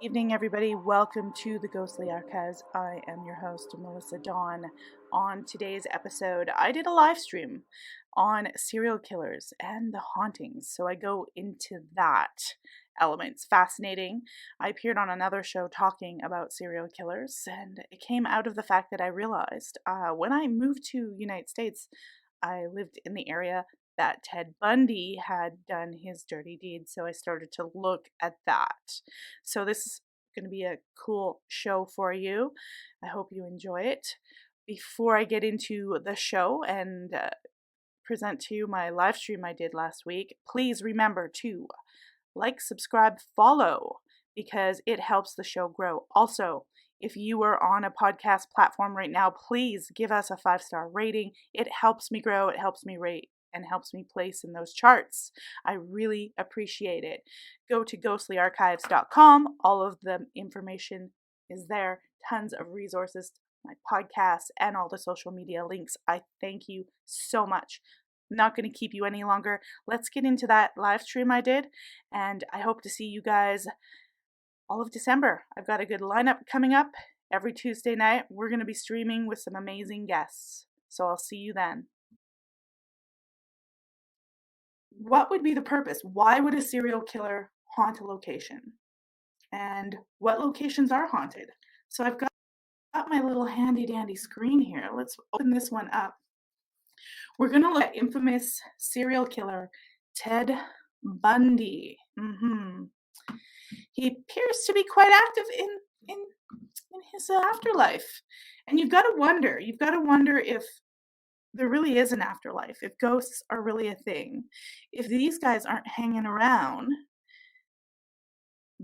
Evening, everybody. Welcome to the Ghostly Archives. I am your host, Melissa Dawn. On today's episode, I did a live stream on serial killers and the hauntings, so I go into that element. It's fascinating. I appeared on another show talking about serial killers, and it came out of the fact that I realized when I moved to United States, I lived in the area that Ted Bundy had done his dirty deeds, so I started to look at that. So this is going to be a cool show for you. I hope you enjoy it. Before I get into the show and present to you my live stream I did last week, please remember to like, subscribe, follow, because it helps the show grow. Also, if you are on a podcast platform right now, please give us a 5-star rating. It helps me grow, it helps me rate, and helps me place in those charts. I really appreciate it. Go to ghostlyarchives.com. All of the information is there. Tons of resources, my podcasts, and all the social media links. I thank you so much. I'm not going to keep you any longer. Let's get into that live stream I did, and I hope to see you guys all of December. I've got a good lineup coming up. Every Tuesday night, we're going to be streaming with some amazing guests. So I'll see you then. What would be the purpose? Why would a serial killer haunt a location? And what locations are haunted? So I've got my little handy dandy screen here. Let's open this one up. We're going to look at infamous serial killer Ted Bundy. He appears to be quite active in his afterlife. And you've got to wonder if there really is an afterlife, if ghosts are really a thing, if these guys aren't hanging around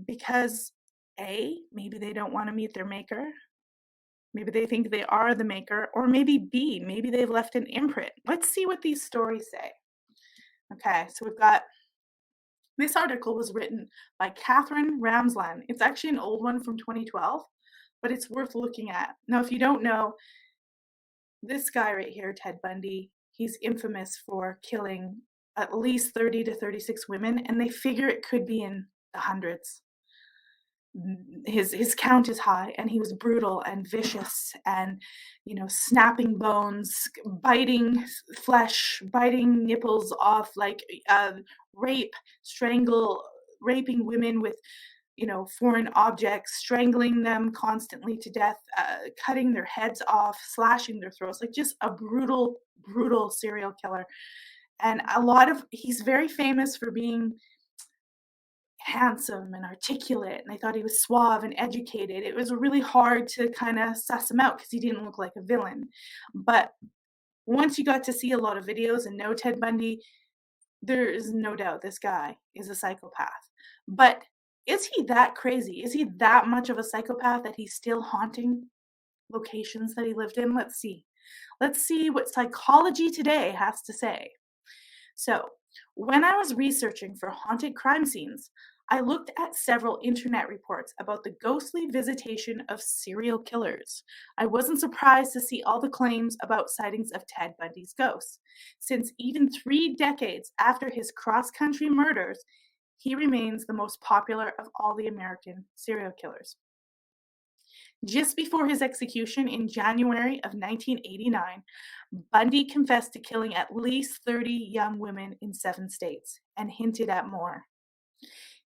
because A, maybe they don't want to meet their maker, maybe they think they are the maker, or maybe B, maybe they've left an imprint. Let's see what these stories say. Okay, so we've got, this article was written by Catherine Ramsland. It's actually an old one from 2012, but it's worth looking at. Now, if you don't know, this guy right here, Ted Bundy, he's infamous for killing at least 30 to 36 women, and they figure it could be in the hundreds. His count is high, and he was brutal and vicious and, snapping bones, biting flesh, biting nipples off, like rape, raping women with foreign objects, strangling them constantly to death, cutting their heads off, slashing their throats, like just a brutal, brutal serial killer. And he's very famous for being handsome and articulate, and I thought he was suave and educated. It was really hard to kind of suss him out because he didn't look like a villain. But once you got to see a lot of videos and know Ted Bundy, there is no doubt this guy is a psychopath. But is he that crazy? Is he that much of a psychopath that he's still haunting locations that he lived in? Let's see. Let's see what Psychology Today has to say. So, when I was researching for haunted crime scenes, I looked at several internet reports about the ghostly visitation of serial killers. I wasn't surprised to see all the claims about sightings of Ted Bundy's ghosts, since even 3 decades after his cross-country murders, he remains the most popular of all the American serial killers. Just before his execution in January of 1989, Bundy confessed to killing at least 30 young women in 7 states and hinted at more.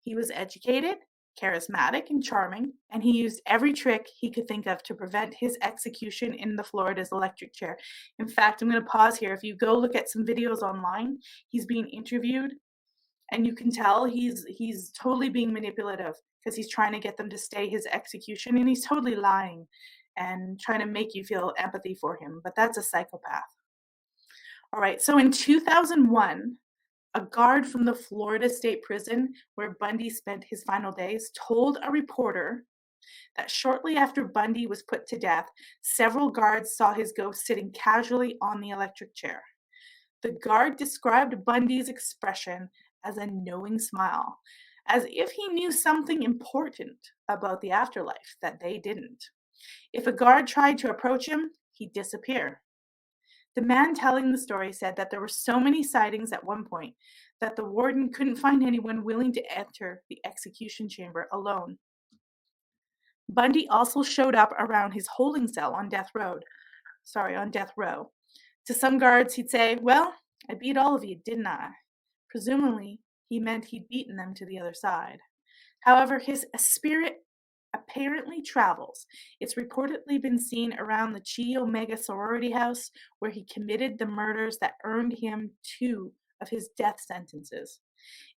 He was educated, charismatic, and charming, and he used every trick he could think of to prevent his execution in the Florida's electric chair. In fact, I'm going to pause here. If you go look at some videos online, he's being interviewed, and you can tell he's totally being manipulative because he's trying to get them to stay his execution, and he's totally lying and trying to make you feel empathy for him, but that's a psychopath. All right, so in 2001, a guard from the Florida State Prison, where Bundy spent his final days, told a reporter that shortly after Bundy was put to death, several guards saw his ghost sitting casually on the electric chair. The guard described Bundy's expression as a knowing smile, as if he knew something important about the afterlife that they didn't. If a guard tried to approach him, he'd disappear. The man telling the story said that there were so many sightings at one point that the warden couldn't find anyone willing to enter the execution chamber alone. Bundy also showed up around his holding cell on death row. To some guards, he'd say, "Well, I beat all of you, didn't I?" Presumably, he meant he'd beaten them to the other side. However, his spirit apparently travels. It's reportedly been seen around the Chi Omega sorority house where he committed the murders that earned him 2 of his death sentences.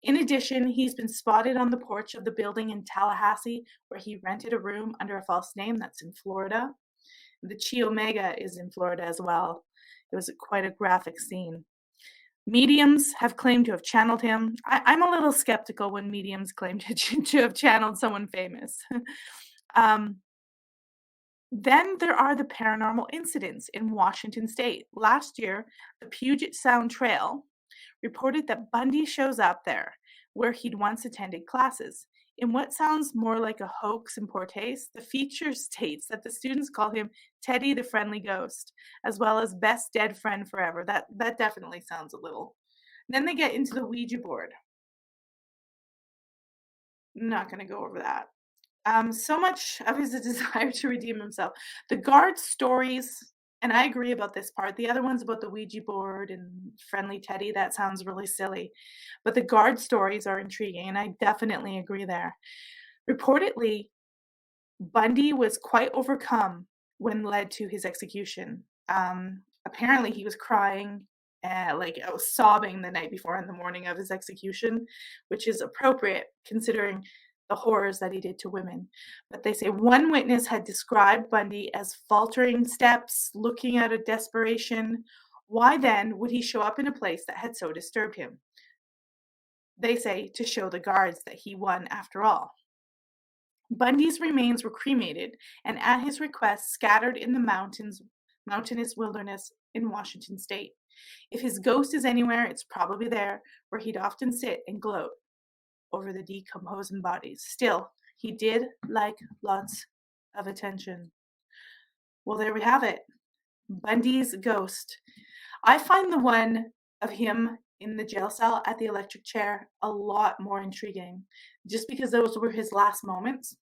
In addition, he's been spotted on the porch of the building in Tallahassee where he rented a room under a false name. That's in Florida. The Chi Omega is in Florida as well. It was quite a graphic scene. Mediums have claimed to have channeled him. I'm a little skeptical when mediums claim to have channeled someone famous. um, then there are the paranormal incidents in Washington state. Last year, the Puget Sound Trail reported that Bundy shows up there where he'd once attended classes. In what sounds more like a hoax in poor taste, the feature states that the students call him Teddy the Friendly Ghost, as well as Best Dead Friend Forever. That definitely sounds a little. Then they get into the Ouija board. Not going to go over that. So much of his desire to redeem himself. The guard stories, and I agree about this part. The other ones about the Ouija board and Friendly Teddy, that sounds really silly. But the guard stories are intriguing, and I definitely agree there. Reportedly, Bundy was quite overcome when led to his execution. Apparently, he was crying, like I was sobbing the night before in the morning of his execution, which is appropriate considering the horrors that he did to women. But they say one witness had described Bundy as faltering steps, looking out of desperation. Why then would he show up in a place that had so disturbed him? They say to show the guards that he won after all. Bundy's remains were cremated and, at his request, scattered in the mountainous wilderness in Washington state. If his ghost is anywhere, it's probably there, where he'd often sit and gloat over the decomposing bodies. Still, he did like lots of attention. Well, there we have it. Bundy's ghost. I find the one of him in the jail cell at the electric chair a lot more intriguing, just because those were his last moments.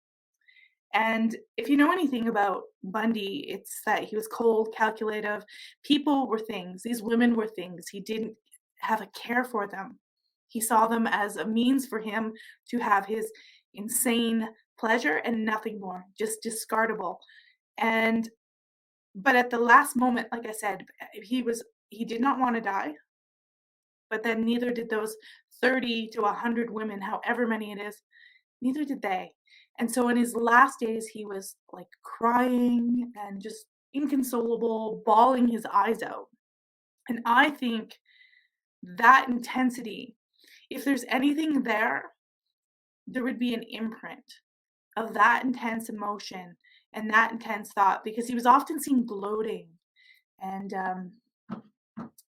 And if you know anything about Bundy, it's that he was cold, calculative. People were things. These women were things. He didn't have a care for them. He saw them as a means for him to have his insane pleasure and nothing more, just discardable. And but at the last moment, like I said, he did not want to die, but then neither did those 30 to 100 women, however many it is, neither did they. And so in his last days, he was like crying and just inconsolable, bawling his eyes out. And I think that intensity, if there's anything there, there would be an imprint of that intense emotion and that intense thought, because he was often seen gloating and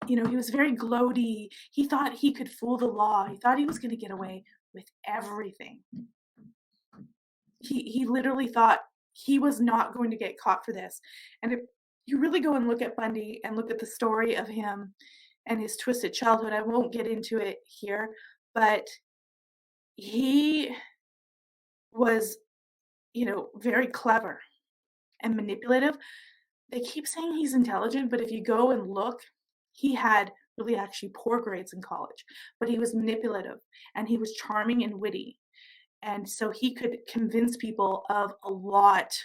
he was very gloaty. He thought he could fool the law. He thought he was going to get away with everything. He literally thought he was not going to get caught for this. And if you really go and look at Bundy and look at the story of him and his twisted childhood, I won't get into it here, but he was, very clever and manipulative. They keep saying he's intelligent, but if you go and look, he had really actually poor grades in college, but he was manipulative and he was charming and witty. And so he could convince people of a lot,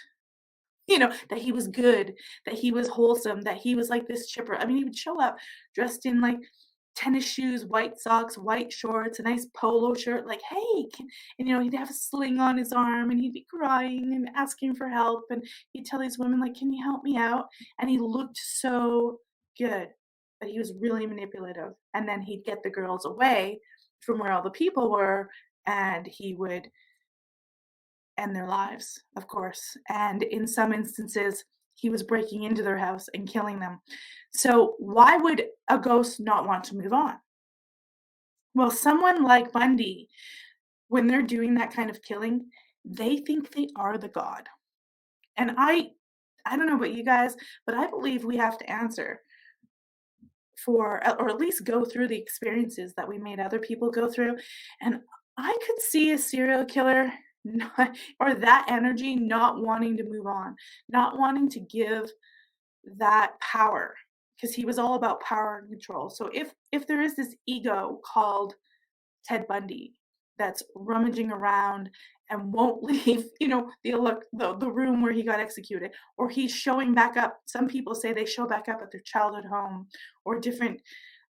that he was good, that he was wholesome, that he was like this chipper. I mean, he would show up dressed in like tennis shoes, white socks, white shorts, a nice polo shirt, like, hey, and he'd have a sling on his arm and he'd be crying and asking for help. And he'd tell these women, like, can you help me out? And he looked so good, but he was really manipulative. And then he'd get the girls away from where all the people were, and he would end their lives, of course. And in some instances, he was breaking into their house and killing them. So why would a ghost not want to move on? Well, someone like Bundy, when they're doing that kind of killing, they think they are the god. And I don't know about you guys, but I believe we have to answer for, or at least go through the experiences that we made other people go through. And I could see a serial killer not, or that energy not wanting to move on, not wanting to give that power, because he was all about power and control. So if there is this ego called Ted Bundy that's rummaging around and won't leave, the room where he got executed, or he's showing back up. Some people say they show back up at their childhood home or different.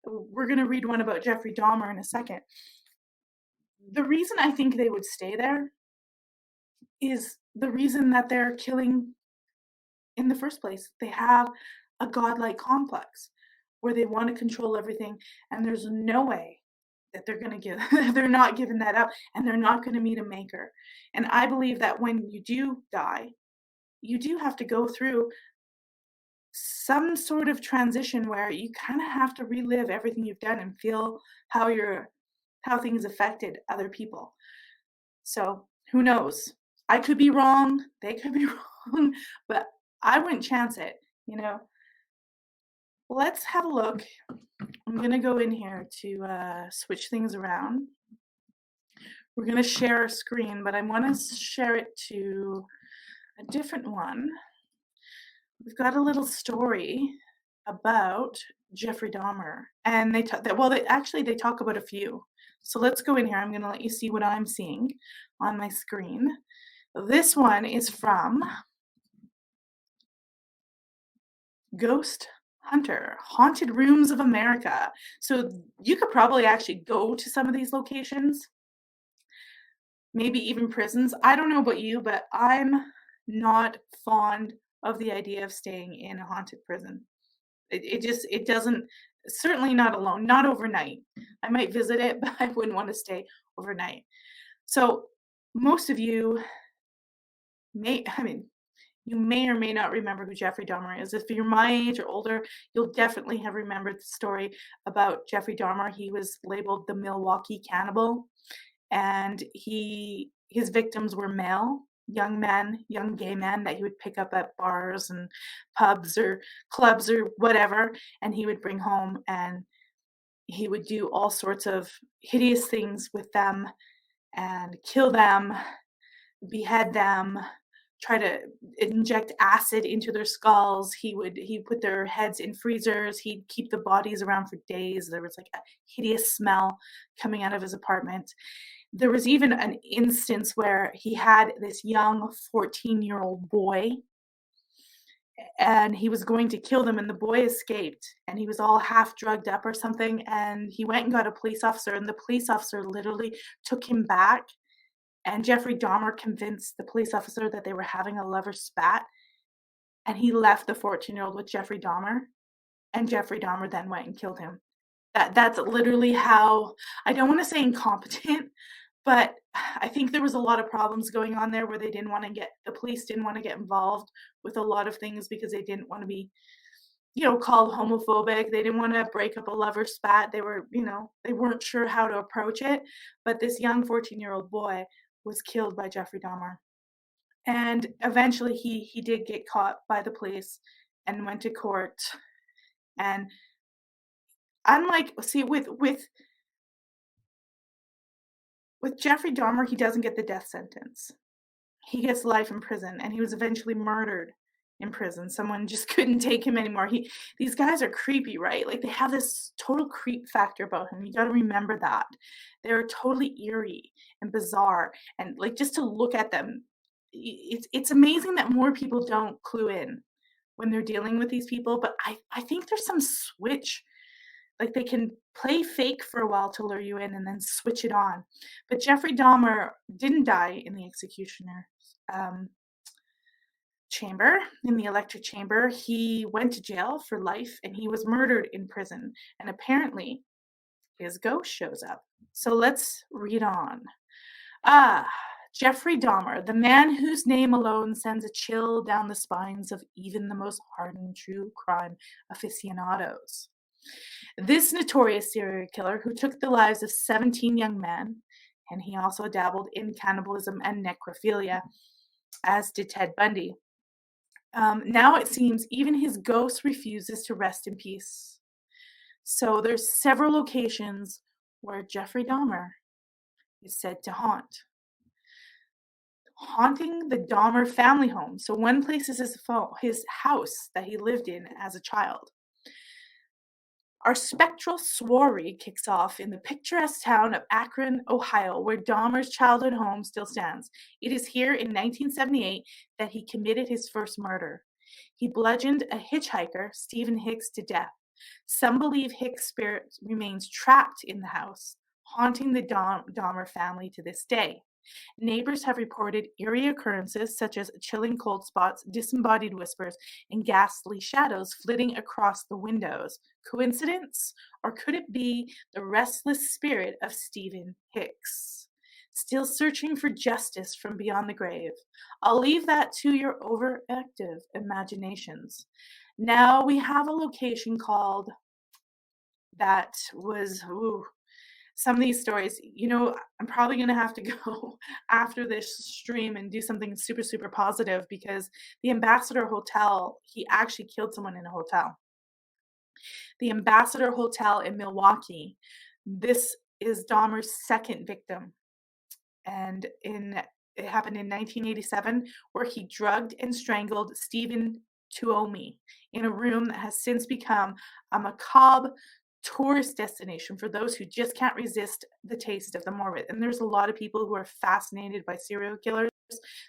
We're going to read one about Jeffrey Dahmer in a second. The reason I think they would stay there is the reason that they're killing in the first place. They have a godlike complex where they want to control everything, and there's no way that they're going to give they're not giving that up, and they're not going to meet a maker. And I believe that when you do die, you do have to go through some sort of transition where you kind of have to relive everything you've done and feel how things affected other people. So who knows? I could be wrong, they could be wrong, but I wouldn't chance it, you know. Let's have a look. I'm going to go in here to switch things around. We're going to share our screen, but I want to share it to a different one. We've got a little story about Jeffrey Dahmer, and they talk they talk about a few. So let's go in here. I'm going to let you see what I'm seeing on my screen. This one is from Ghost Hunter, Haunted Rooms of America. So you could probably actually go to some of these locations, maybe even prisons. I don't know about you, but I'm not fond of the idea of staying in a haunted prison. It doesn't, certainly not alone, not overnight. I might visit it, but I wouldn't want to stay overnight. So most of you you may or may not remember who Jeffrey Dahmer is. If you're my age or older, you'll definitely have remembered the story about Jeffrey Dahmer. He was labeled the Milwaukee Cannibal, and his victims were male, young men, young gay men that he would pick up at bars and pubs or clubs or whatever, and he would bring home, and he would do all sorts of hideous things with them and kill them, behead them, try to inject acid into their skulls. He'd put their heads in freezers. He'd keep the bodies around for days. There was like a hideous smell coming out of his apartment. There was even an instance where he had this young 14-year-old boy, and he was going to kill them, and the boy escaped, and he was all half drugged up or something, and he went and got a police officer, and the police officer literally took him back. And Jeffrey Dahmer convinced the police officer that they were having a lover's spat, and he left the 14-year-old with Jeffrey Dahmer, and Jeffrey Dahmer then went and killed him. That's literally how, I don't want to say incompetent, but I think there was a lot of problems going on there where the police didn't want to get involved with a lot of things because they didn't want to be, called homophobic. They didn't want to break up a lover's spat. They weren't sure how to approach it. But this young 14-year-old boy was killed by Jeffrey Dahmer. And eventually he did get caught by the police and went to court. And with Jeffrey Dahmer, he doesn't get the death sentence. He gets life in prison, and he was eventually murdered in prison. Someone just couldn't take him anymore. These guys are creepy, right? Like, they have this total creep factor about him. You got to remember that. They're totally eerie and bizarre, and like, just to look at them, it's amazing that more people don't clue in when they're dealing with these people. But I think there's some switch. Like, they can play fake for a while to lure you in and then switch it on. But Jeffrey Dahmer didn't die in the executioner chamber, in the electric chamber. He went to jail for life, and he was murdered in prison. And apparently his ghost shows up. So let's read on. Jeffrey Dahmer, the man whose name alone sends a chill down the spines of even the most hardened true crime aficionados. This notorious serial killer, who took the lives of 17 young men, and he also dabbled in cannibalism and necrophilia, as did Ted Bundy. Now it seems even his ghost refuses to rest in peace. So there's several locations where Jeffrey Dahmer is said to haunt. haunting the Dahmer family home. So one place is his house that he lived in as a child. Our spectral soiree kicks off in the picturesque town of Akron, Ohio, where Dahmer's childhood home still stands. It is here in 1978 that he committed his first murder. He bludgeoned a hitchhiker, Stephen Hicks, to death. Some believe Hicks' spirit remains trapped in the house, haunting the Dahmer family to this day. Neighbors have reported eerie occurrences such as chilling cold spots, disembodied whispers, and ghastly shadows flitting across the windows. Coincidence? Or could it be the restless spirit of Stephen Hicks? Still searching for justice from beyond the grave. I'll leave that to your overactive imaginations. Now we have a location called that was, some of these stories, I'm probably going to have to go after this stream and do something super, super positive, because the Ambassador Hotel, he actually killed someone in a hotel. The Ambassador Hotel in Milwaukee, this is Dahmer's second victim. And it happened in 1987, where he drugged and strangled Stephen Tuomi in a room that has since become a macabre tourist destination for those who just can't resist the taste of the morbid. And there's a lot of people who are fascinated by serial killers,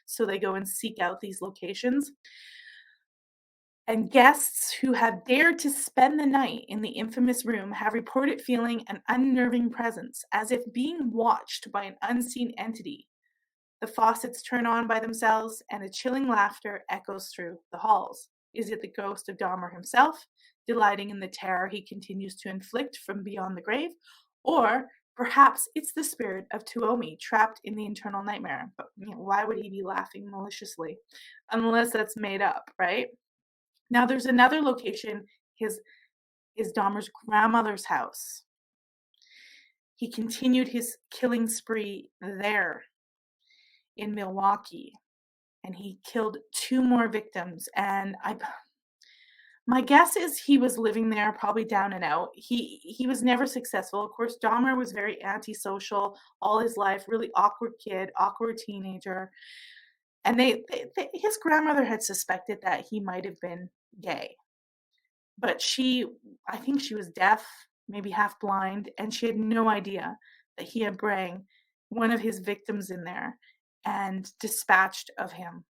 so they go and seek out these locations. And guests who have dared to spend the night in the infamous room have reported feeling an unnerving presence, as if being watched by an unseen entity. The faucets turn on by themselves, and a chilling laughter echoes through the halls. Is it the ghost of Dahmer himself, delighting in the terror he continues to inflict from beyond the grave? Or perhaps it's the spirit of Tuomi trapped in the internal nightmare. But why would he be laughing maliciously? Unless that's made up, right? Now there's another location, his Dahmer's grandmother's house. He continued his killing spree there in Milwaukee, and he killed 2 more victims. And my guess is he was living there, probably down and out. He was never successful. Of course, Dahmer was very antisocial all his life, really awkward kid, awkward teenager. And his grandmother had suspected that he might have been gay. But I think she was deaf, maybe half blind, and she had no idea that he had brought one of his victims in there and dispatched of him.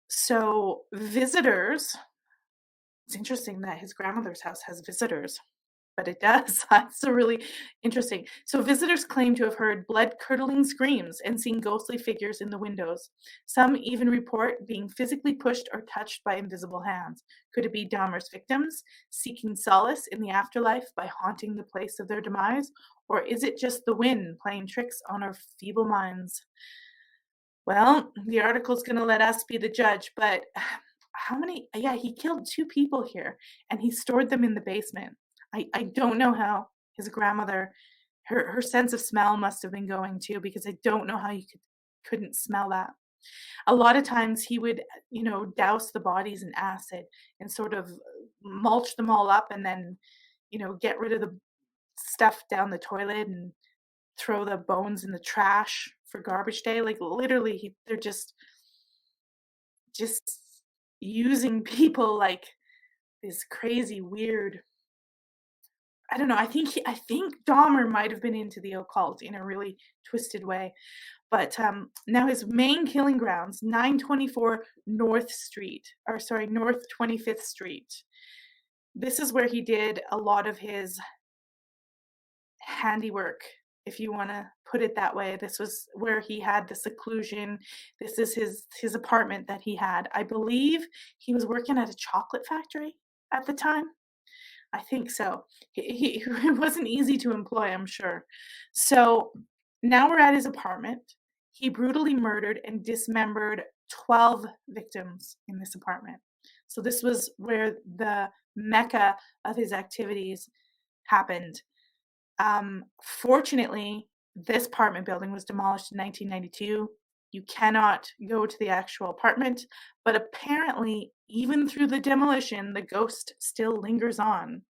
So visitors, it's interesting that his grandmother's house has visitors, but it does. That's really interesting. So visitors claim to have heard blood-curdling screams and seen ghostly figures in the windows. Some even report being physically pushed or touched by invisible hands. Could it be Dahmer's victims seeking solace in the afterlife by haunting the place of their demise? Or is it just the wind playing tricks on our feeble minds? Well, the article's going to let us be the judge, but how many? Yeah, he killed 2 people here, and he stored them in the basement. I don't know how his grandmother, her sense of smell must have been going too, because I don't know how you couldn't smell that. A lot of times he would, douse the bodies in acid and sort of mulch them all up, and then, get rid of the stuff down the toilet and throw the bones in the trash for garbage day. Like literally, they're just using people like this crazy, weird. I don't know. I think Dahmer might have been into the occult in a really twisted way. But now his main killing grounds, 924 North 25th Street. This is where he did a lot of his handiwork, if you want to put it that way. This was where he had the seclusion. This is his apartment that he had. I believe he was working at a chocolate factory at the time. I think so. It wasn't easy to employ, I'm sure. So now we're at his apartment. He brutally murdered and dismembered 12 victims in this apartment. So this was where the mecca of his activities happened. Fortunately, this apartment building was demolished in 1992. You cannot go to the actual apartment, but apparently, even through the demolition, the ghost still lingers on.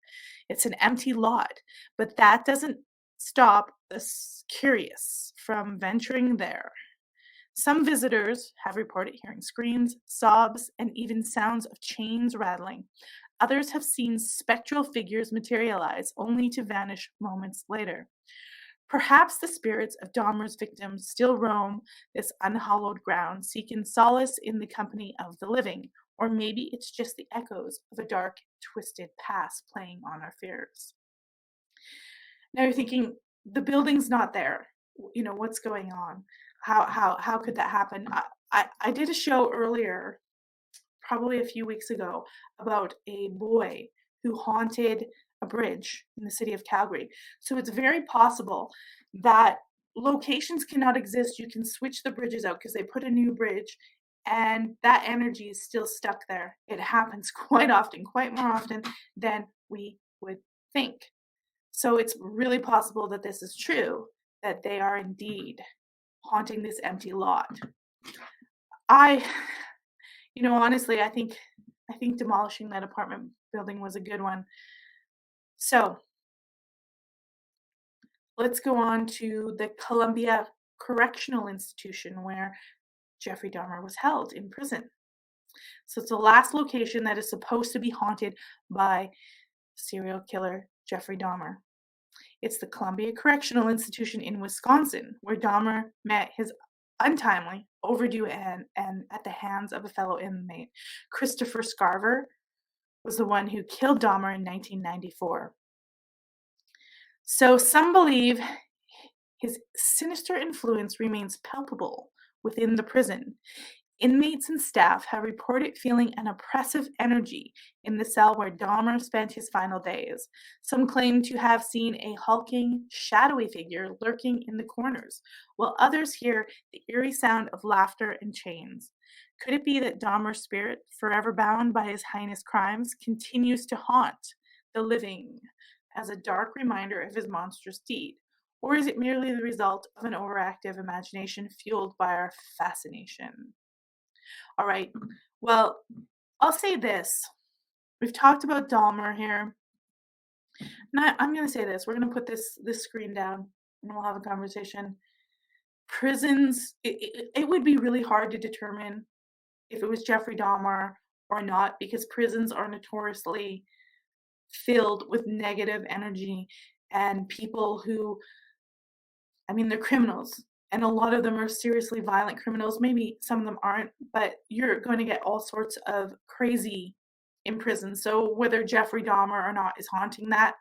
It's an empty lot, but that doesn't stop the curious from venturing there. Some visitors have reported hearing screams, sobs, and even sounds of chains rattling. Others have seen spectral figures materialize only to vanish moments later. Perhaps the spirits of Dahmer's victims still roam this unhallowed ground, seeking solace in the company of the living, or maybe it's just the echoes of a dark, twisted past playing on our fears. Now you're thinking, the building's not there. What's going on? How could that happen? I did a show earlier, probably a few weeks ago, about a boy who haunted a bridge in the city of Calgary. So it's very possible that locations cannot exist. You can switch the bridges out because they put a new bridge and that energy is still stuck there. It happens quite often, quite more often than we would think. So it's really possible that this is true, that they are indeed haunting this empty lot. I honestly, I think demolishing that apartment building was a good one. So let's go on to the Columbia Correctional Institution where Jeffrey Dahmer was held in prison. So it's the last location that is supposed to be haunted by serial killer Jeffrey Dahmer. It's the Columbia Correctional Institution in Wisconsin, where Dahmer met his untimely, overdue end at the hands of a fellow inmate. Christopher Scarver was the one who killed Dahmer in 1994. So some believe his sinister influence remains palpable within the prison. Inmates and staff have reported feeling an oppressive energy in the cell where Dahmer spent his final days. Some claim to have seen a hulking, shadowy figure lurking in the corners, while others hear the eerie sound of laughter and chains. Could it be that Dahmer's spirit, forever bound by his heinous crimes, continues to haunt the living as a dark reminder of his monstrous deed? Or is it merely the result of an overactive imagination fueled by our fascination? All right. Well, I'll say this. We've talked about Dahmer here. And I'm going to say this. We're going to put this screen down and we'll have a conversation. Prisons, it would be really hard to determine if it was Jeffrey Dahmer or not, because prisons are notoriously filled with negative energy and people who, they're criminals. And a lot of them are seriously violent criminals. Maybe some of them aren't, but you're going to get all sorts of crazy in prison. So whether Jeffrey Dahmer or not is haunting that,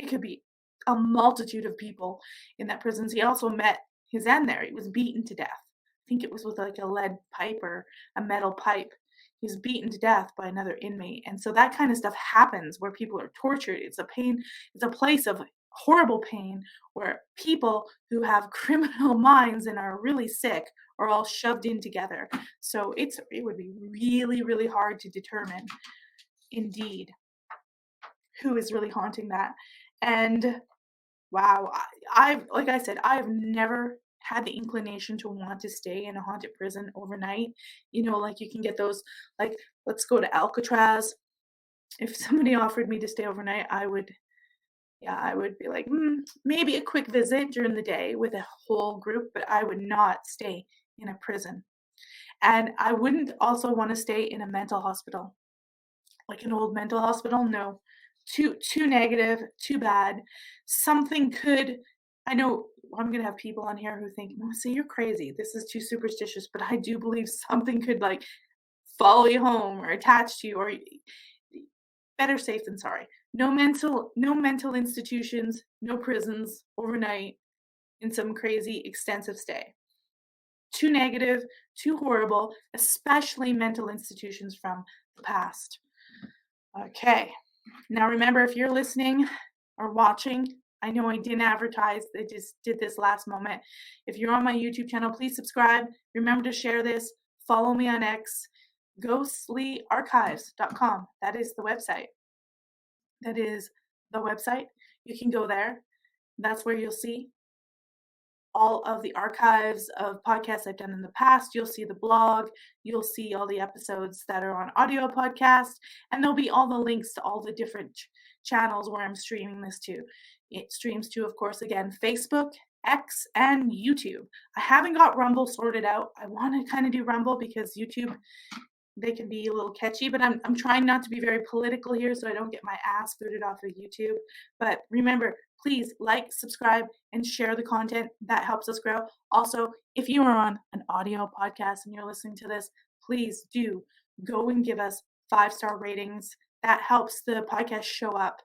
it could be a multitude of people in that prison. He also met his end there. He was beaten to death. I think it was with like a lead pipe or a metal pipe. He was beaten to death by another inmate. And so that kind of stuff happens where people are tortured. It's a place of horrible pain where people who have criminal minds and are really sick are all shoved in together. So it would be really, really hard to determine indeed who is really haunting that. And wow, like I said, I've never had the inclination to want to stay in a haunted prison overnight. Like you can get those, like, let's go to Alcatraz. If somebody offered me to stay overnight, I would be like, maybe a quick visit during the day with a whole group, but I would not stay in a prison. And I wouldn't also want to stay in a mental hospital, like an old mental hospital. No, too negative, too bad. I know I'm going to have people on here who think, Melissa, you're crazy. This is too superstitious, but I do believe something could like follow you home or attach to you, or better safe than sorry. No mental institutions, no prisons overnight in some crazy extensive stay. Too negative, too horrible, especially mental institutions from the past. Okay. Now remember, if you're listening or watching, I know I didn't advertise, I just did this last moment. If you're on my YouTube channel, please subscribe. Remember to share this. Follow me on X, ghostlyarchives.com. That is the website. You can go there. That's where you'll see all of the archives of podcasts I've done in the past. You'll see the blog. You'll see all the episodes that are on audio podcast. And there'll be all the links to all the different channels where I'm streaming this to. It streams to, of course, again, Facebook X, and YouTube. I haven't got Rumble sorted out. I want to kind of do Rumble because YouTube, they can be a little catchy, but I'm trying not to be very political here so I don't get my ass booted off of YouTube. But remember, please like, subscribe, and share the content. That helps us grow. Also, if you are on an audio podcast and you're listening to this, please do go and give us 5-star ratings. That helps the podcast show up,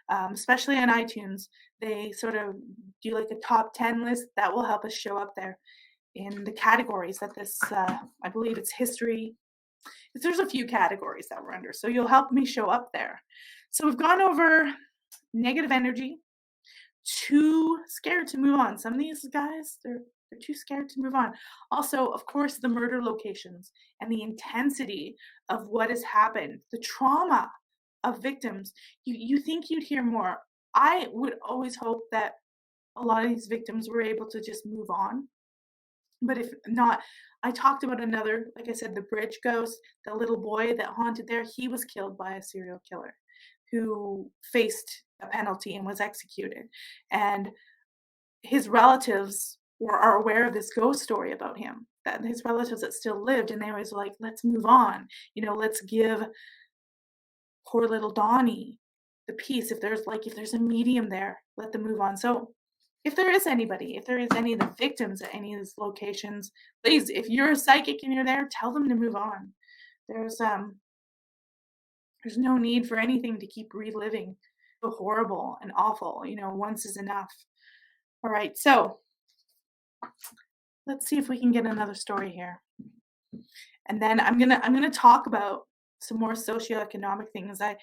especially on iTunes. They sort of do like a top 10 list that will help us show up there in the categories that this, I believe it's history. There's a few categories that we're under, so you'll help me show up there. So we've gone over negative energy, too scared to move on. Some of these guys, they're too scared to move on. Also, of course, the murder locations and the intensity of what has happened, the trauma of victims. You think you'd hear more. I would always hope that a lot of these victims were able to just move on. But if not, I talked about another, like I said, the bridge ghost, the little boy that haunted there. He was killed by a serial killer who faced a penalty and was executed. And his relatives are aware of this ghost story about him, that his relatives that still lived, and they was like, let's move on. Let's give poor little Donnie the peace. If there's a medium there, let them move on. So if there is any of the victims at any of these locations, please, if you're a psychic and you're there, tell them to move on. There's no need for anything to keep reliving the horrible and awful. Once is enough. All right, so let's see if we can get another story here. And then I'm gonna talk about some more socioeconomic things. I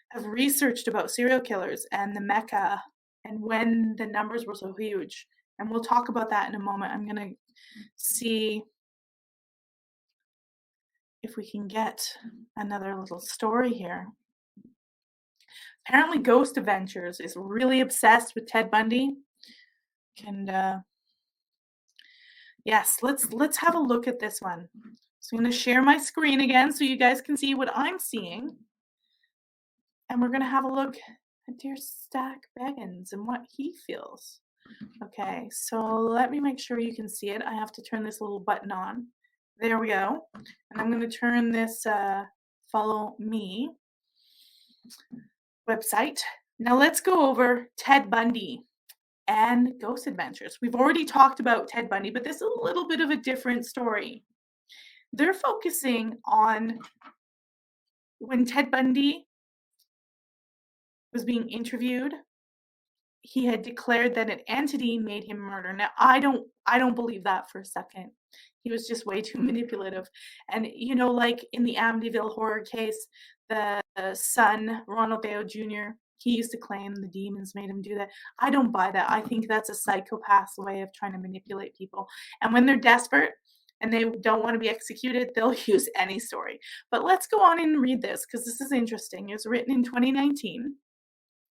have researched about serial killers and the Mecca and when the numbers were so huge. And we'll talk about that in a moment. I'm gonna see if we can get another little story here. Apparently Ghost Adventures is really obsessed with Ted Bundy. And yes, let's have a look at this one. So I'm going to share my screen again so you guys can see what I'm seeing. And we're going to have a look at dear Stack Beggins and what he feels. Okay, so let me make sure you can see it. I have to turn this little button on. There we go. And I'm going to turn this follow me website. Now let's go over Ted Bundy and Ghost Adventures. We've already talked about Ted Bundy, but this is a little bit of a different story. They're focusing on when Ted Bundy was being interviewed. He had declared that an entity made him murder. Now, I don't believe that for a second. He was just way too manipulative. And like in the Amityville horror case, the son, Ronald Dale Jr., he used to claim the demons made him do that. I don't buy that. I think that's a psychopath's way of trying to manipulate people. And when they're desperate and they don't want to be executed, they'll use any story. But let's go on and read this because this is interesting. It was written in 2019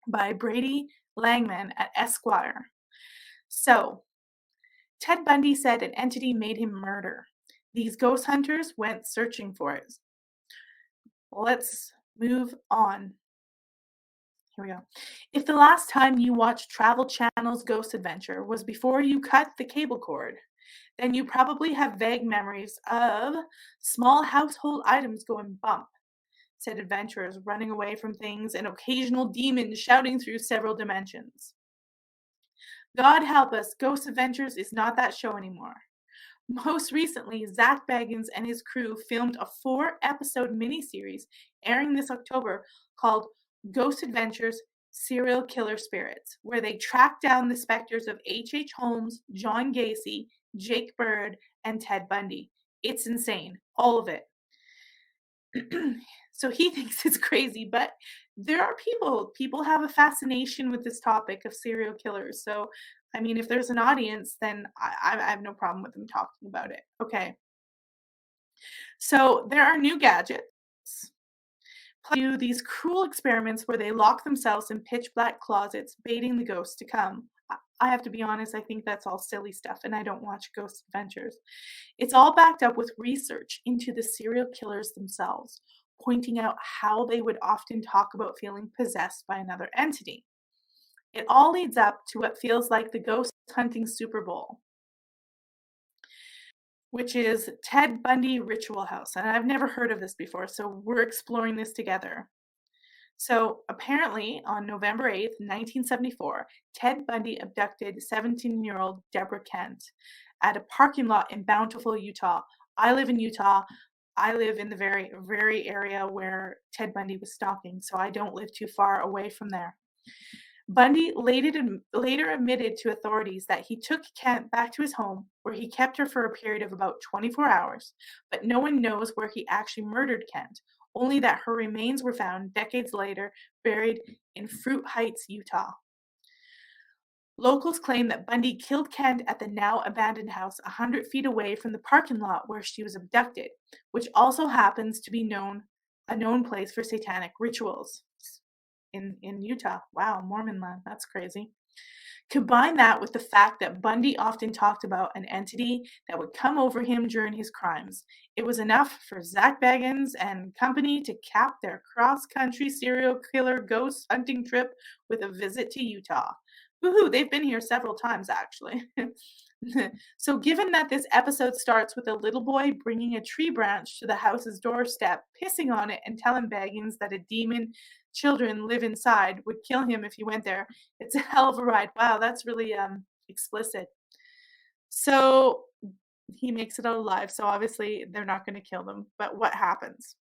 by Brady Langman at Esquire. So, Ted Bundy said an entity made him murder. These ghost hunters went searching for it. Let's move on. Here we go. If the last time you watched Travel Channel's Ghost Adventure was before you cut the cable cord, then you probably have vague memories of small household items going bump, said adventurers running away from things and occasional demons shouting through several dimensions. God help us, Ghost Adventures is not that show anymore. Most recently, Zach Bagans and his crew filmed a 4-episode miniseries airing this October called Ghost Adventures Serial Killer Spirits, where they track down the specters of H.H. Holmes, John Gacy, Jake Bird, and Ted Bundy. It's insane. All of it. So he thinks it's crazy, but there are people have a fascination with this topic of serial killers. So, I mean, if there's an audience, then I have no problem with them talking about it. Okay. So there are new gadgets. Do these cruel experiments where they lock themselves in pitch black closets, baiting the ghosts to come. I have to be honest, I think that's all silly stuff, and I don't watch Ghost Adventures. It's all backed up with research into the serial killers themselves, pointing out how they would often talk about feeling possessed by another entity. It all leads up to what feels like the ghost hunting Super Bowl, which is Ted Bundy Ritual House. And I've never heard of this before, so we're exploring this together. So apparently, on November 8th, 1974, Ted Bundy abducted 17-year-old Deborah Kent at a parking lot in Bountiful, Utah. I live in Utah. I live in the very, very area where Ted Bundy was stalking, so I don't live too far away from there. Bundy later admitted to authorities that he took Kent back to his home, where he kept her for a period of about 24 hours, but no one knows where he actually murdered Kent, only that her remains were found decades later, buried in Fruit Heights, Utah. Locals claim that Bundy killed Kent at the now abandoned house 100 feet away from the parking lot where she was abducted, which also happens to be a known place for satanic rituals in Utah. Wow, Mormon land, that's crazy. Combine that with the fact that Bundy often talked about an entity that would come over him during his crimes. It was enough for Zak Bagans and company to cap their cross-country serial killer ghost hunting trip with a visit to Utah. Woohoo, they've been here several times, actually. So given that this episode starts with a little boy bringing a tree branch to the house's doorstep, pissing on it, and telling Baggins that a demon children live inside would kill him if he went there, it's a hell of a ride. Wow, that's really explicit. So he makes it out alive. So obviously they're not going to kill them. But what happens?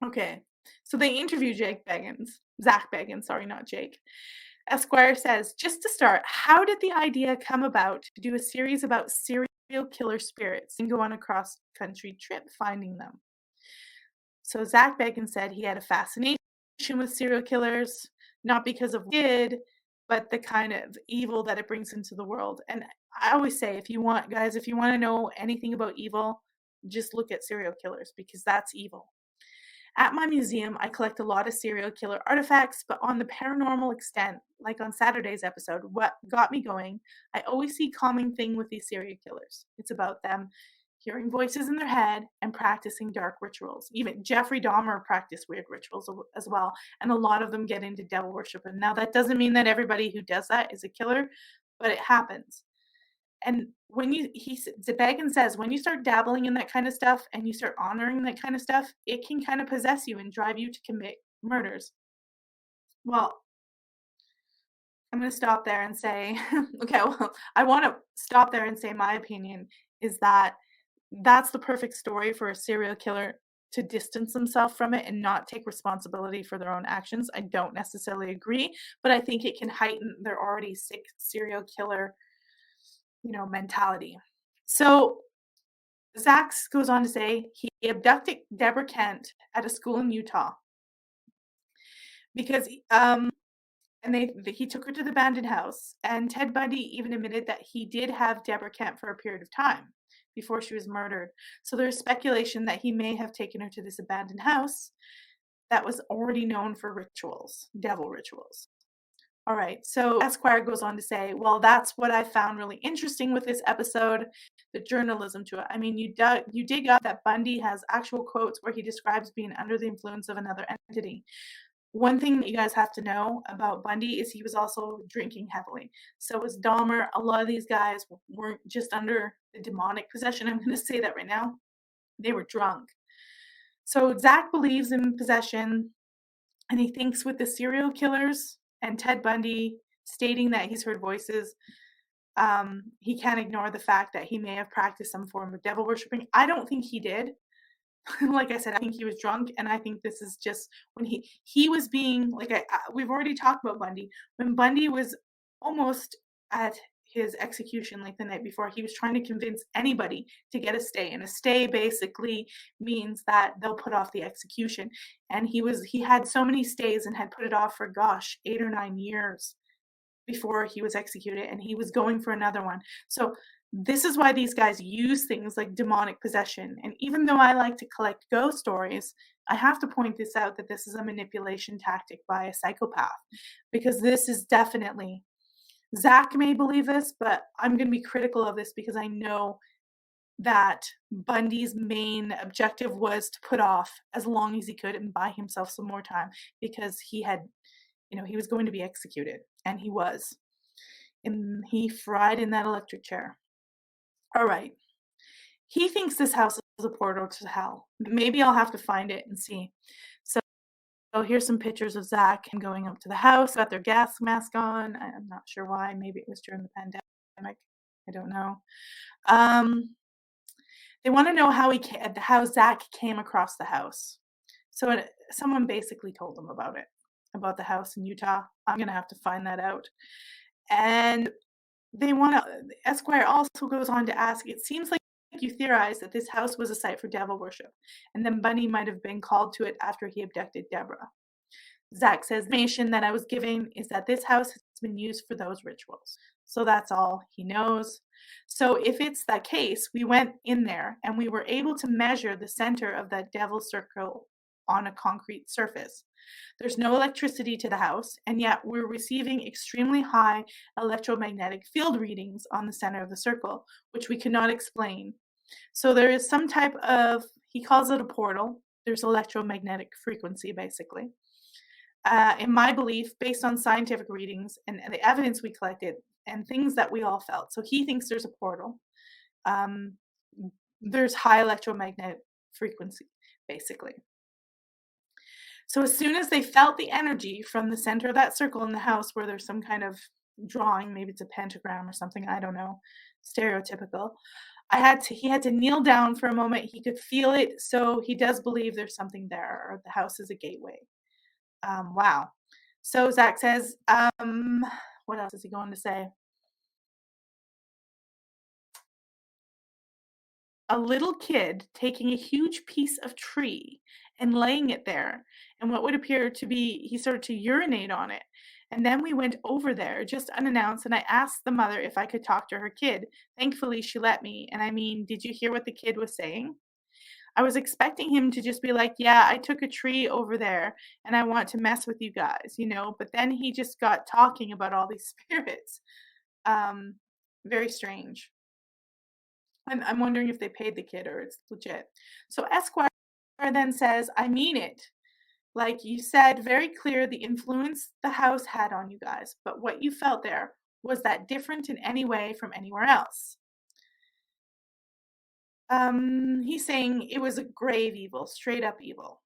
Okay, so they interview Zak Bagans, sorry, not Jake. Esquire says, just to start, how did the idea come about to do a series about serial killer spirits and go on a cross-country trip finding them? So Zak Bagans said he had a fascination with serial killers, not because of what he did, but the kind of evil that it brings into the world. And I always say, if you want to know anything about evil, just look at serial killers, because that's evil. At my museum, I collect a lot of serial killer artifacts, but on the paranormal extent, like on Saturday's episode, what got me going, I always see a common thing with these serial killers. It's about them hearing voices in their head and practicing dark rituals. Even Jeffrey Dahmer practiced weird rituals as well, and a lot of them get into devil worship. And now that doesn't mean that everybody who does that is a killer, but it happens. And Bagans says, when you start dabbling in that kind of stuff and you start honoring that kind of stuff, it can kind of possess you and drive you to commit murders. Well, I'm going to stop there and say, okay, well, I want to stop there and say my opinion is that that's the perfect story for a serial killer to distance themselves from it and not take responsibility for their own actions. I don't necessarily agree, but I think it can heighten their already sick serial killer mentality. So Zak goes on to say he abducted Deborah Kent at a school in Utah because he took her to the abandoned house, and Ted Bundy even admitted that he did have Deborah Kent for a period of time before she was murdered. So there's speculation that he may have taken her to this abandoned house that was already known for rituals, devil rituals. All right, so Esquire goes on to say, well, that's what I found really interesting with this episode, the journalism to it. I mean, you dig up that Bundy has actual quotes where he describes being under the influence of another entity. One thing that you guys have to know about Bundy is he was also drinking heavily. So was Dahmer. A lot of these guys weren't just under the demonic possession. I'm going to say that right now. They were drunk. So Zak believes in possession, and he thinks with the serial killers and Ted Bundy stating that he's heard voices, he can't ignore the fact that he may have practiced some form of devil worshiping. I don't think he did. Like I said, I think he was drunk, and I think this is just when he was being we've already talked about Bundy. When Bundy was almost at his execution, like the night before, he was trying to convince anybody to get a stay, and a stay basically means that they'll put off the execution. And he had so many stays and had put it off for 8 or 9 years before he was executed, and he was going for another one. So this is why these guys use things like demonic possession. And even though I like to collect ghost stories, I have to point this out, that this is a manipulation tactic by a psychopath, because this is definitely, Zak may believe this, but I'm going to be critical of this because I know that Bundy's main objective was to put off as long as he could and buy himself some more time, because he had he was going to be executed, and he was. And he fried in that electric chair. All right. He thinks this house is a portal to hell. Maybe I'll have to find it and see. So here's some pictures of Zach and going up to the house, got their gas mask on. I'm not sure why. Maybe it was during the pandemic. I don't know. They want to know how Zach came across the house. So someone basically told him about it, about the house in Utah. I'm gonna have to find that out. And Esquire also goes on to ask, it seems like you theorize that this house was a site for devil worship, and then Bundy might have been called to it after he abducted Deborah. Zach says, the information that I was giving is that this house has been used for those rituals. So that's all he knows. So if it's that case, we went in there and we were able to measure the center of that devil circle on a concrete surface. There's no electricity to the house, and yet we're receiving extremely high electromagnetic field readings on the center of the circle, which we cannot explain. So there is some type of, he calls it a portal. There's electromagnetic frequency, basically. In my belief, based on scientific readings and the evidence we collected and things that we all felt. So he thinks there's a portal. There's high electromagnetic frequency, basically. So as soon as they felt the energy from the center of that circle in the house where there's some kind of drawing, maybe it's a pentagram or something, I don't know, stereotypical, he had to kneel down for a moment. He could feel it. So he does believe there's something there, or the house is a gateway. Wow. So Zach says, what else is he going to say? A little kid taking a huge piece of tree and laying it there, and what would appear to be, he started to urinate on it. And then we went over there just unannounced, and I asked the mother if I could talk to her kid. Thankfully, she let me. And I mean, did you hear what the kid was saying? I was expecting him to just be like, yeah, I took a tree over there and I want to mess with you guys, but then he just got talking about all these spirits. Very strange. I'm wondering if they paid the kid or it's legit. So Esquire then says, I mean it. Like you said, very clear the influence the house had on you guys, but what you felt there, was that different in any way from anywhere else? He's saying it was a grave evil, straight up evil.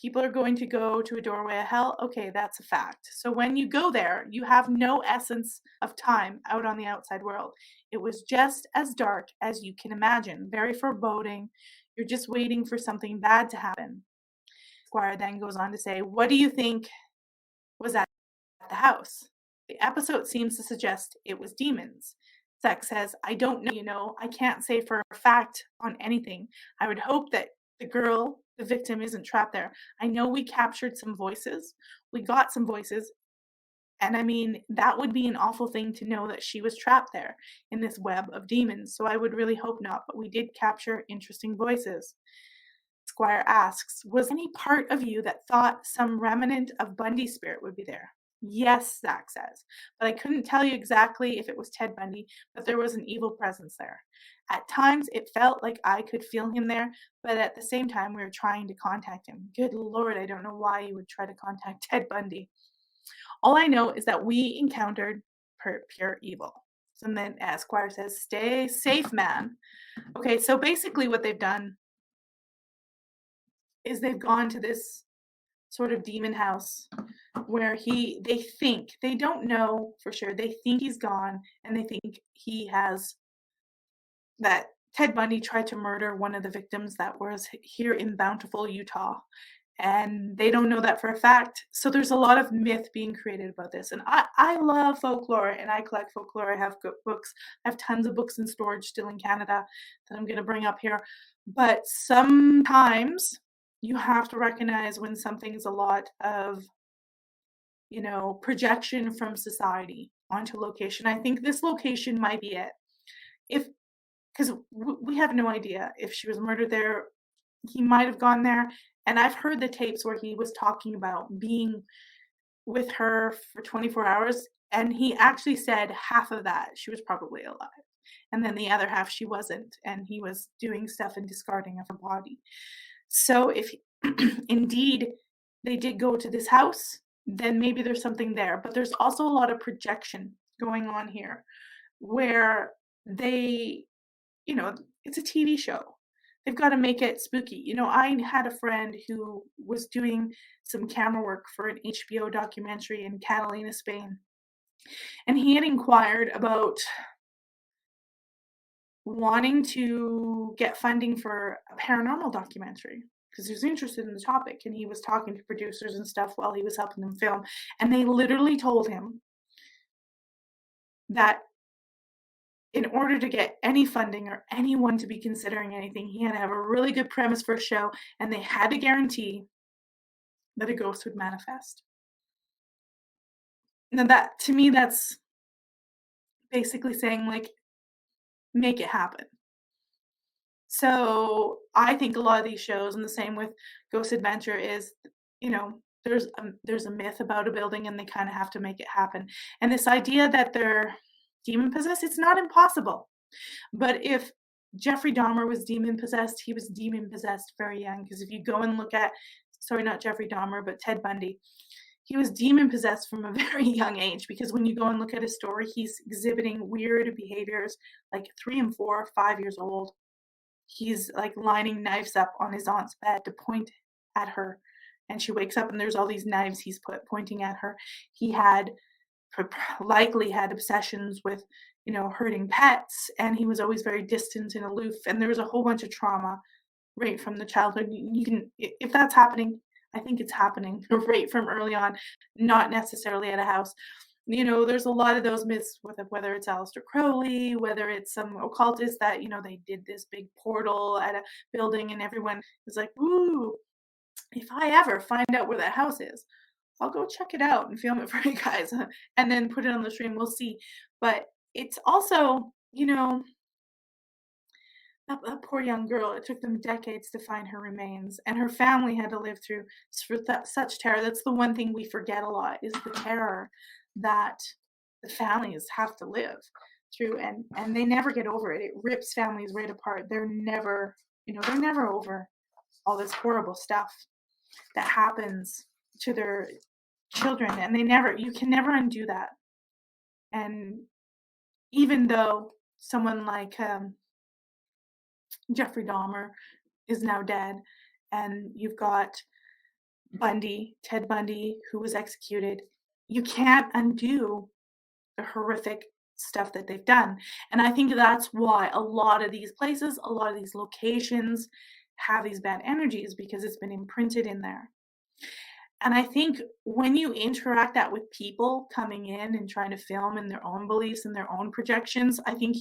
People are going to go to a doorway of hell. Okay, that's a fact. So when you go there, you have no essence of time out on the outside world. It was just as dark as you can imagine, very foreboding. You're just waiting for something bad to happen. Squire then goes on to say, what do you think was at the house? The episode seems to suggest it was demons. Zach says, I don't know, I can't say for a fact on anything. I would hope that the victim, isn't trapped there. I know we captured some voices. We got some voices. And I mean, that would be an awful thing to know that she was trapped there in this web of demons. So I would really hope not, but we did capture interesting voices. Squire asks, was any part of you that thought some remnant of Bundy's spirit would be there? Yes, Zach says, but I couldn't tell you exactly if it was Ted Bundy, but there was an evil presence there. At times, it felt like I could feel him there, but at the same time, we were trying to contact him. Good Lord, I don't know why you would try to contact Ted Bundy. All I know is that we encountered pure evil. So then Esquire says, stay safe, man. Okay, so basically what they've done is they've gone to this sort of demon house where they don't know for sure. They think he's gone, and they think that Ted Bundy tried to murder one of the victims that was here in Bountiful, Utah. And they don't know that for a fact. So there's a lot of myth being created about this. And I love folklore, and I collect folklore. I have books. I have tons of books in storage still in Canada that I'm going to bring up here. But sometimes you have to recognize when something's a lot of, projection from society onto location. I think this location might be it. Because we have no idea if she was murdered there. He might have gone there. And I've heard the tapes where he was talking about being with her for 24 hours. And he actually said half of that she was probably alive. And then the other half she wasn't. And he was doing stuff and discarding of her body. So if indeed they did go to this house, then maybe there's something there. But there's also a lot of projection going on here where they, you know, it's a TV show. They've got to make it spooky. I had a friend who was doing some camera work for an HBO documentary in Catalina, Spain, and he had inquired about wanting to get funding for a paranormal documentary because he was interested in the topic, and he was talking to producers and stuff while he was helping them film, and they literally told him that in order to get any funding or anyone to be considering anything, he had to have a really good premise for a show, and they had to guarantee that a ghost would manifest. Now that, to me, that's basically saying, like, make it happen. So I think a lot of these shows, and the same with Ghost Adventure, is, there's a myth about a building and they kind of have to make it happen. And this idea that they're demon possessed, it's not impossible. But if Jeffrey Dahmer was demon possessed, he was demon possessed very young. Because if you go and look at, sorry, not Jeffrey Dahmer, but Ted Bundy, he was demon possessed from a very young age. Because when you go and look at his story, he's exhibiting weird behaviors like 3 and 4, 5 years old. He's like lining knives up on his aunt's bed to point at her. And she wakes up and there's all these knives he's pointing at her. He had likely had obsessions with, hurting pets, and he was always very distant and aloof. And there was a whole bunch of trauma right from the childhood. You can, if that's happening, I think it's happening right from early on, not necessarily at a house. There's a lot of those myths with it, whether it's Aleister Crowley, whether it's some occultist that, they did this big portal at a building and everyone is like, ooh, if I ever find out where that house is, I'll go check it out and film it for you guys and then put it on the stream. We'll see. But it's also, that poor young girl, it took them decades to find her remains, and her family had to live through such terror. That's the one thing we forget a lot, is the terror that the families have to live through, and they never get over it. It rips families right apart. They're never over all this horrible stuff that happens to their children, and you can never undo that. And even though someone like Jeffrey Dahmer is now dead, and you've got Ted Bundy, who was executed, you can't undo the horrific stuff that they've done. And I think that's why a lot of these places, a lot of these locations have these bad energies, because it's been imprinted in there. And I think when you interact that with people coming in and trying to film in their own beliefs and their own projections, I think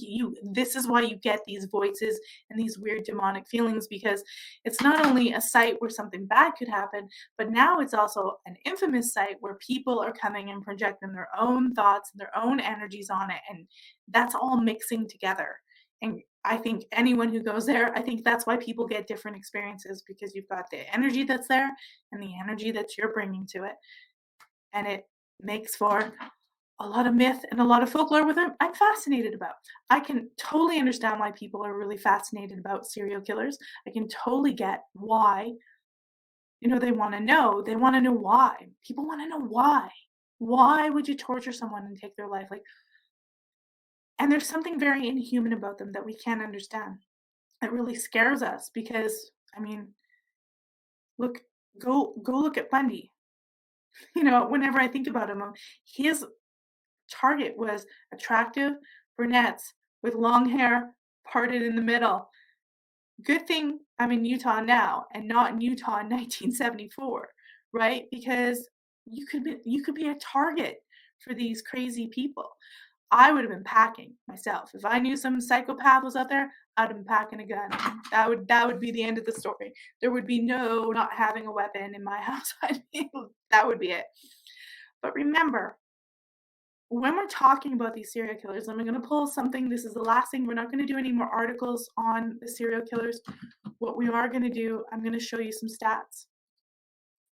this is why you get these voices and these weird demonic feelings, because it's not only a site where something bad could happen, but now it's also an infamous site where people are coming and projecting their own thoughts and their own energies on it. And that's all mixing together. And I think anyone who goes there, I think that's why people get different experiences, because you've got the energy that's there and the energy that you're bringing to it. And it makes for a lot of myth and a lot of folklore, with it I'm fascinated about. I can totally understand why people are really fascinated about serial killers. I can totally get why, they want to know. They want to know why. People want to know why. Why would you torture someone and take their life? Like, and there's something very inhuman about them that we can't understand. It really scares us because, look, go look at Bundy. Whenever I think about him, his target was attractive brunettes with long hair parted in the middle. Good thing I'm in Utah now and not in Utah in 1974, right? Because you could be a target for these crazy people. I would have been packing myself. If I knew some psychopath was out there, I'd have been packing a gun. That would be the end of the story. There would be no not having a weapon in my house. That would be it. But remember, when we're talking about these serial killers, I'm going to pull something. This is the last thing. We're not going to do any more articles on the serial killers. What we are going to do, I'm going to show you some stats.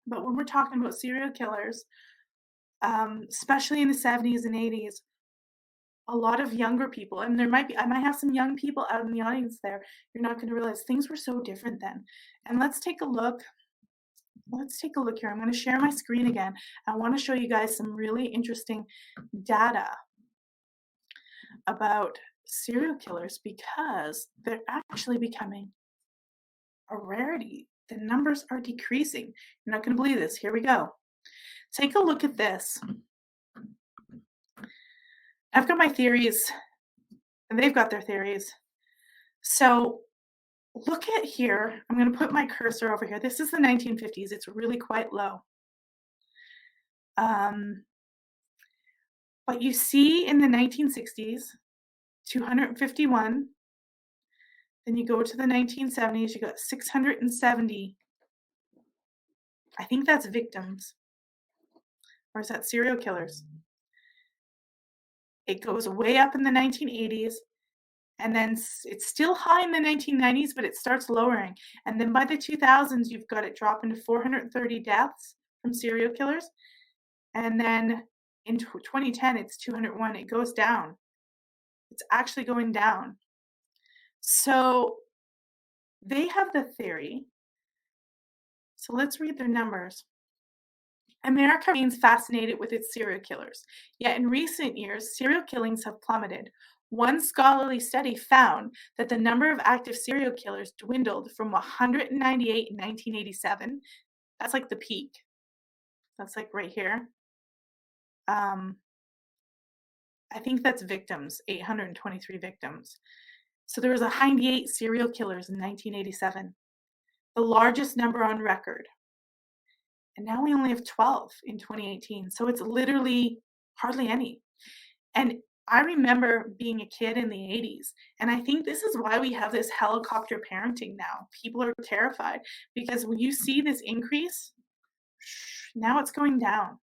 But when we're talking about serial killers, especially in the 70s and 80s, a lot of younger people, and I might have some young people out in the audience there, you're not going to realize things were so different then. And let's take a look let's take a look here. I'm going to share my screen again. I want to show you guys some really interesting data about serial killers because they're actually becoming a rarity. The numbers are decreasing. You're not going to believe this. Here we go. Take a look at this. I've got my theories, and they've got their theories. So look at here. I'm going to put my cursor over here. This is the 1950s. It's really quite low. But you see in the 1960s, 251. Then you go to the 1970s, you got 670. I think that's victims. Or is that serial killers? It goes way up in the 1980s, and then it's still high in the 1990s, but it starts lowering. And then by the 2000s, you've got it dropping to 430 deaths from serial killers. And then in 2010, it's 201. It goes down. It's actually going down. So they have the theory. So let's read their numbers. America remains fascinated with its serial killers, yet in recent years, serial killings have plummeted. One scholarly study found that the number of active serial killers dwindled from 198 in 1987. That's like the peak. That's like right here. I think that's victims, 823 victims. So there was 198 serial killers in 1987, the largest number on record. And now we only have 12 in 2018. So it's literally hardly any. And I remember being a kid in the 80s. And I think this is why we have this helicopter parenting now. People are terrified because when you see this increase, now it's going down.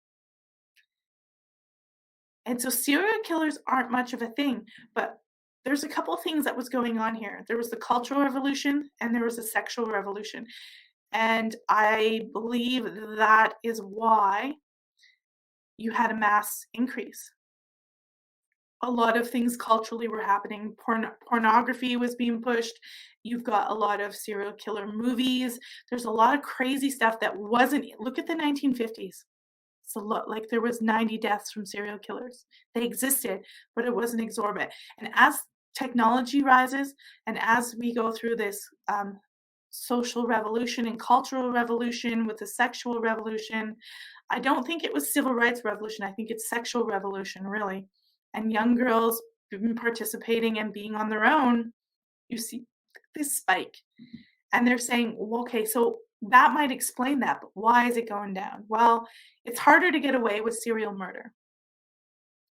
And so serial killers aren't much of a thing, but there's a couple of things that was going on here. There was the Cultural Revolution and there was a sexual revolution. And I believe that is why you had a mass increase. A lot of things culturally were happening. Pornography was being pushed. You've got a lot of serial killer movies. There's a lot of crazy stuff that wasn't. Look at the 1950s. It's a lot, like there was 90 deaths from serial killers. They existed, but it wasn't exorbitant. And as technology rises, and as we go through this social revolution and cultural revolution with the sexual revolution, I don't think it was civil rights revolution. I think it's sexual revolution, really. And young girls participating and being on their own, you see this spike. And they're saying, well, okay, so that might explain that, but why is it going down? Well, it's harder to get away with serial murder.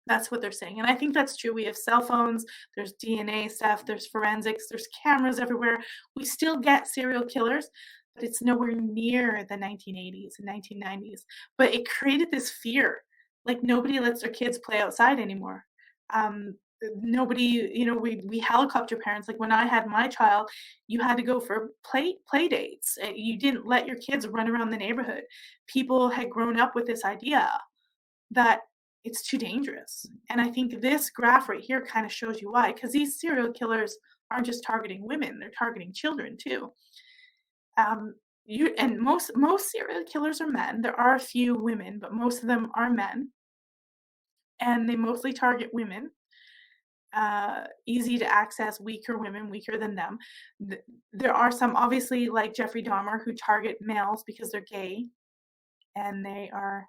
That's what they're saying. And I think that's true. We have cell phones, there's DNA stuff, there's forensics, there's cameras everywhere. We still get serial killers, but it's nowhere near the 1980s and 1990s. But it created this fear. Like nobody lets their kids play outside anymore. Nobody, we helicopter parents. Like when I had my child, you had to go for play dates. You didn't let your kids run around the neighborhood. People had grown up with this idea that it's too dangerous. And I think this graph right here kind of shows you why, because these serial killers aren't just targeting women, they're targeting children too. Most serial killers are men. There are a few women, but most of them are men. And they mostly target women. Easy to access, weaker women, weaker than them. There are some, obviously, like Jeffrey Dahmer, who target males because they're gay, and they are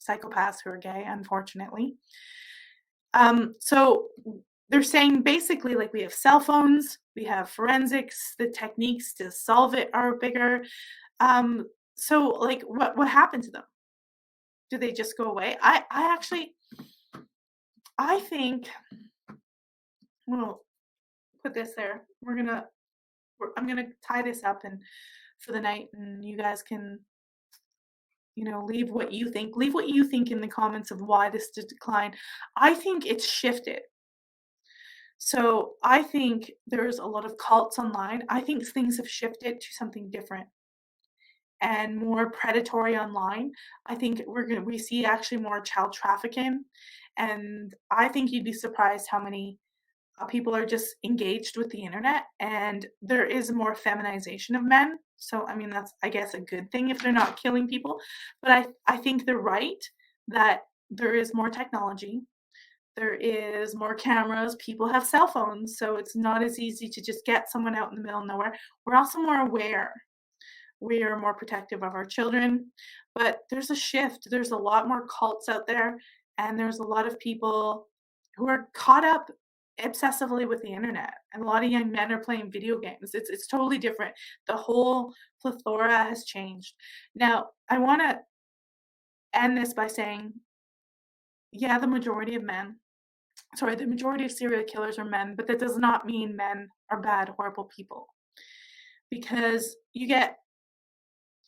psychopaths who are gay, unfortunately. So they're saying basically, like, we have cell phones, we have forensics, the techniques to solve it are bigger. So like what happened to them? Do they just go away? I think we'll put this there. I'm gonna tie this up and for the night, and you guys can leave what you think. Leave what you think in the comments of why this decline. I think it's shifted. So I think there's a lot of cults online. I think things have shifted to something different and more predatory online. I think we see actually more child trafficking, and I think you'd be surprised how many people are just engaged with the internet, and there is more feminization of men. So, I mean, that's, I guess, a good thing if they're not killing people. But I think they're right that there is more technology, there is more cameras, people have cell phones, so it's not as easy to just get someone out in the middle of nowhere. We're also more aware. We are more protective of our children, but there's a shift. There's a lot more cults out there, and there's a lot of people who are caught up obsessively with the internet. And a lot of young men are playing video games. It's totally different. The whole plethora has changed. Now, I want to end this by saying, yeah, the majority of serial killers are men, but that does not mean men are bad, horrible people. Because you get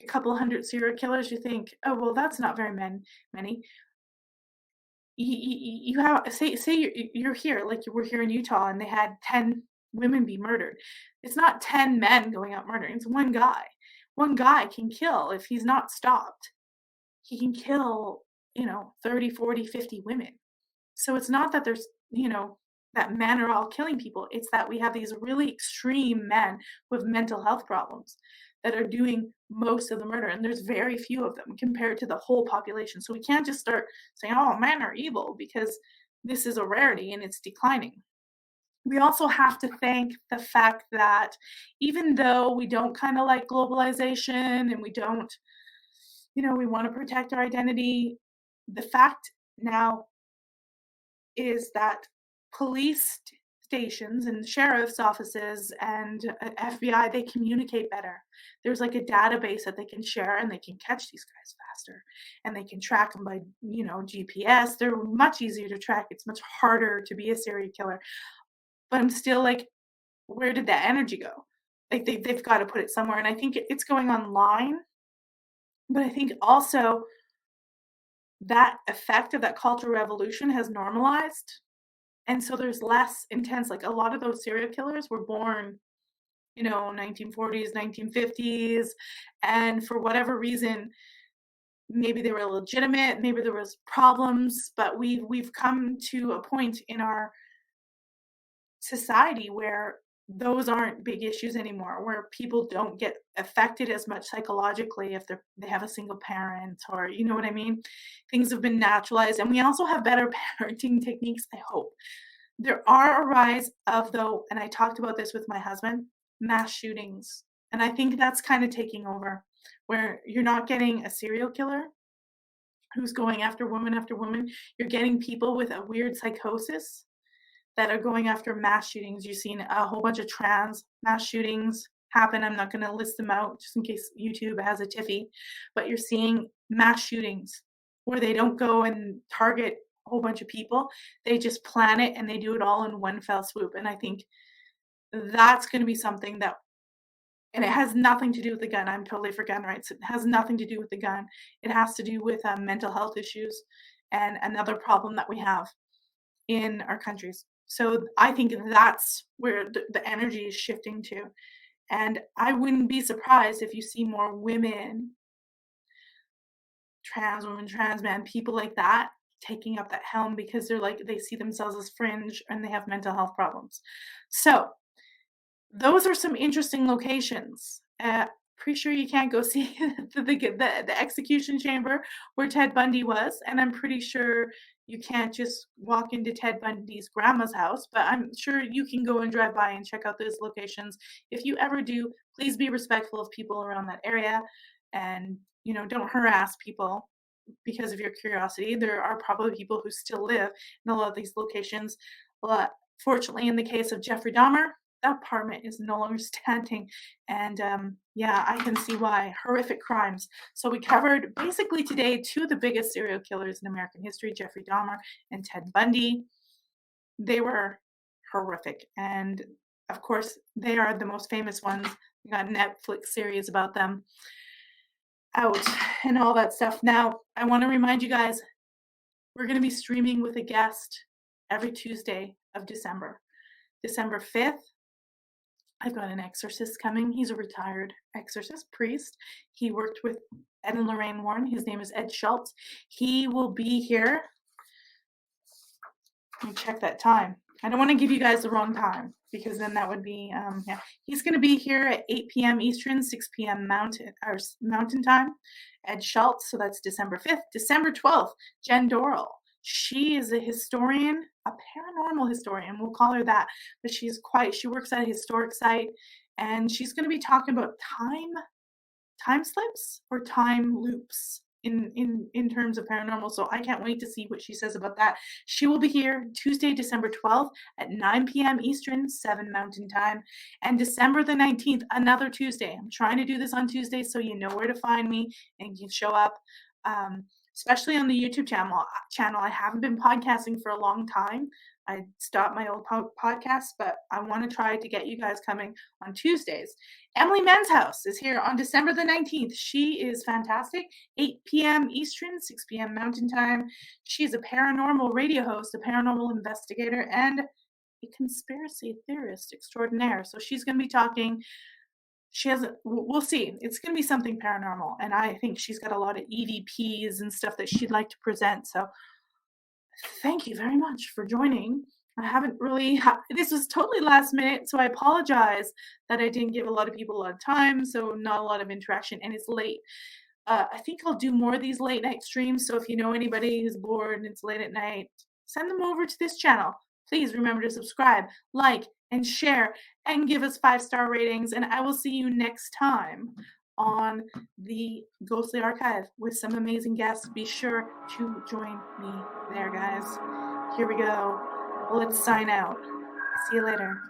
a couple hundred serial killers, you think, "Oh, well, that's not very many." You have, say you're here, like we're here in Utah, and they had 10 women be murdered. It's not 10 men going out murdering, it's one guy. One guy can kill if he's not stopped. He can kill, 30, 40, 50 women. So it's not that there's, that men are all killing people. It's that we have these really extreme men with mental health problems that are doing most of the murder. And there's very few of them compared to the whole population. So we can't just start saying, oh, men are evil, because this is a rarity and it's declining. We also have to thank the fact that even though we don't kind of like globalization and we don't, we want to protect our identity, the fact now is that police stations and sheriff's offices and FBI, they communicate better. There's like a database that they can share, and they can catch these guys faster, and they can track them by, GPS. They're much easier to track. It's much harder to be a serial killer. But I'm still like, where did that energy go? Like they've got to put it somewhere. And I think it's going online. But I think also that effect of that cultural revolution has normalized. And so there's less intense, like, a lot of those serial killers were born, 1940s, 1950s, and for whatever reason, maybe they were legitimate, maybe there was problems, but we've come to a point in our society where those aren't big issues anymore, where people don't get affected as much psychologically if they have a single parent, or you know what I mean? Things have been naturalized, and we also have better parenting techniques, I hope. There are a rise of, though, and I talked about this with my husband, mass shootings. And I think that's kind of taking over, where you're not getting a serial killer who's going after woman. You're getting people with a weird psychosis that are going after mass shootings. You've seen a whole bunch of trans mass shootings happen. I'm not going to list them out just in case YouTube has a tiffy, but you're seeing mass shootings where they don't go and target a whole bunch of people. They just plan it and they do it all in one fell swoop. And I think that's going to be something that, and it has nothing to do with the gun. I'm totally for gun rights. It has nothing to do with the gun. It has to do with mental health issues and another problem that we have in our countries. So I think that's where the energy is shifting to. And I wouldn't be surprised if you see more women, trans women, trans men, people like that taking up that helm, because they're like, they see themselves as fringe and they have mental health problems. So those are some interesting locations. Pretty sure you can't go see the execution chamber where Ted Bundy was, and I'm pretty sure you can't just walk into Ted Bundy's grandma's house, but I'm sure you can go and drive by and check out those locations. If you ever do, please be respectful of people around that area, and don't harass people because of your curiosity. There are probably people who still live in a lot of these locations. But fortunately, in the case of Jeffrey Dahmer, that apartment is no longer standing. And yeah, I can see why. Horrific crimes. So we covered basically today two of the biggest serial killers in American history, Jeffrey Dahmer and Ted Bundy. They were horrific. And of course, they are the most famous ones. We got a Netflix series about them out and all that stuff. Now, I want to remind you guys, we're going to be streaming with a guest every Tuesday of December. December 5th, I've got an exorcist coming. He's a retired exorcist priest. He worked with Ed and Lorraine Warren. His name is Ed Schultz. He will be here. Let me check that time. I don't want to give you guys the wrong time because then that would be, yeah. He's gonna be here at 8 PM Eastern, 6 PM Mountain Time. Ed Schultz, so that's December 5th. December 12th, Jen Doral. She is a historian, a paranormal historian, we'll call her that, but she works at a historic site, and she's gonna be talking about time slips or time loops in terms of paranormal. So I can't wait to see what she says about that. She will be here Tuesday, December 12th at 9 p.m. Eastern, 7 Mountain Time, and December the 19th, another Tuesday. I'm trying to do this on Tuesday so you know where to find me and you show up. Especially on the YouTube channel. I haven't been podcasting for a long time. I stopped my old podcast, but I want to try to get you guys coming on Tuesdays. Emily Manshouse is here on December the 19th. She is fantastic. 8 p.m. Eastern, 6 p.m. Mountain Time. She's a paranormal radio host, a paranormal investigator, and a conspiracy theorist extraordinaire. So she's going to be talking. We'll see. It's going to be something paranormal. And I think she's got a lot of EVPs and stuff that she'd like to present. So thank you very much for joining. I haven't really, this was totally last minute. So I apologize that I didn't give a lot of people a lot of time. So not a lot of interaction, and it's late. I think I'll do more of these late night streams. So if you know anybody who's bored and it's late at night, send them over to this channel. Please remember to subscribe, like, and share, and give us 5-star ratings. And I will see you next time on the Ghostly Archive with some amazing guests. Be sure to join me there, guys. Here we go. Let's sign out. See you later.